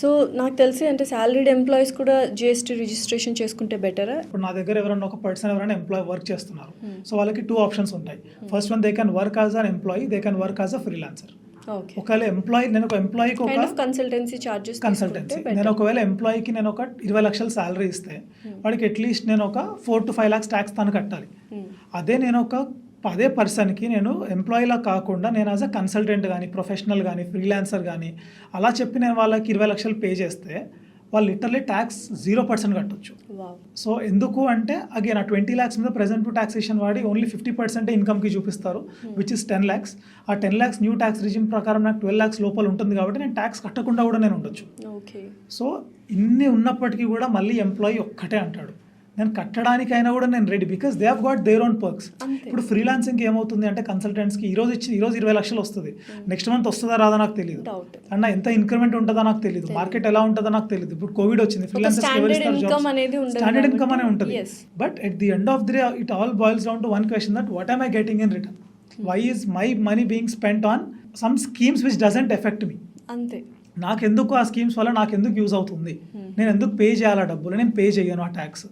So నాకు తెలిసి అంటే సాలరీడ్ ఎంప్లాయీస్ కూడా జిఎస్టీ రిజిస్ట్రేషన్ చేసుకుంటే బెటరా? ఇప్పుడు నా దగ్గర ఎవరైనా ఒక పర్సన్ ఎవరైనా ఎంప్లాయీ వర్క్ చేస్తున్నారు, సో వాళ్ళకి 2 ఆప్షన్స్ ఉంటాయి. First one, they can work as an employee, they can work as a freelancer. ఒకవేళ ఎంప్లాయీ, నేను ఒక ఎంప్లాయీకి ఒక కన్సల్టెన్సీ చార్జెస్, నేను ఒకవేళ ఎంప్లాయీకి నేను ఒక 20 లక్షల శాలరీ ఇస్తే వాడికి అట్లీస్ట్ నేను ఒక 4 to 5 lakhs ట్యాక్స్ తను కట్టాలి. అదే నేను అదే పర్సన్కి నేను ఎంప్లాయీలా కాకుండా నేను యాజ్ అ కన్సల్టెంట్ కానీ, ప్రొఫెషనల్ కానీ, ఫ్రీలాన్సర్ కానీ అలా చెప్పి నేను వాళ్ళకి 20 లక్షలు పే చేస్తే వాళ్ళు లిటర్లీ ట్యాక్స్ 0% కట్టొచ్చు. సో ఎందుకు అంటే అగైన్ ఆ 20 lakhs మీద ప్రెజెంట్ టాక్సేషన్ వాడి ఓన్లీ 50% ఇన్కమ్కి చూపిస్తారు, విచ్ ఇస్ 10 lakhs. ఆ 10 lakhs న్యూ ట్యాక్స్ రిజిమ్ ప్రకారం నాకు 12 lakhs లోపల ఉంటుంది కాబట్టి నేను ట్యాక్స్ కట్టకుండా కూడా నేను ఉండొచ్చు. సో ఇన్ని ఉన్నప్పటికీ కూడా మళ్ళీ ఎంప్లాయీ ఒక్కటే అంటాడు నేను కట్టడానికైనా కూడా నేను ready, because they have got their own perks. ఇప్పుడు ఫ్రీలాన్సింగ్కి ఏమవుతుంది అంటే కన్సల్టెంట్స్కి ఈరోజు 20 లక్షలు వస్తుంది, నెక్స్ట్ మంత్ వస్తుందా రాదా నాకు తెలియదు, అన్న ఎంత ఇంక్రిమెంట్ ఉంటుందో నాకు తెలియదు, మార్కెట్ ఎలా ఉంటుందో నాకు తెలియదు. ఇప్పుడు కోవిడ్ వచ్చింది, ఫ్రీలాన్సర్స్ స్టాండర్డ్ ఇన్కమ్ అనే ఉంటుంది. But at the end of the day it all boils down to one question, that what am I getting in return? Why is my money being spent on some schemes which doesn't affect me? అంతే. నాకెందుకు ఆ schemes వల్ల నాకెందుకు use అవుతుంది, నేను ఎందుకు pay చేయాలా డబ్బులు, నేను పే చేయను ఆ ట్యాక్స్.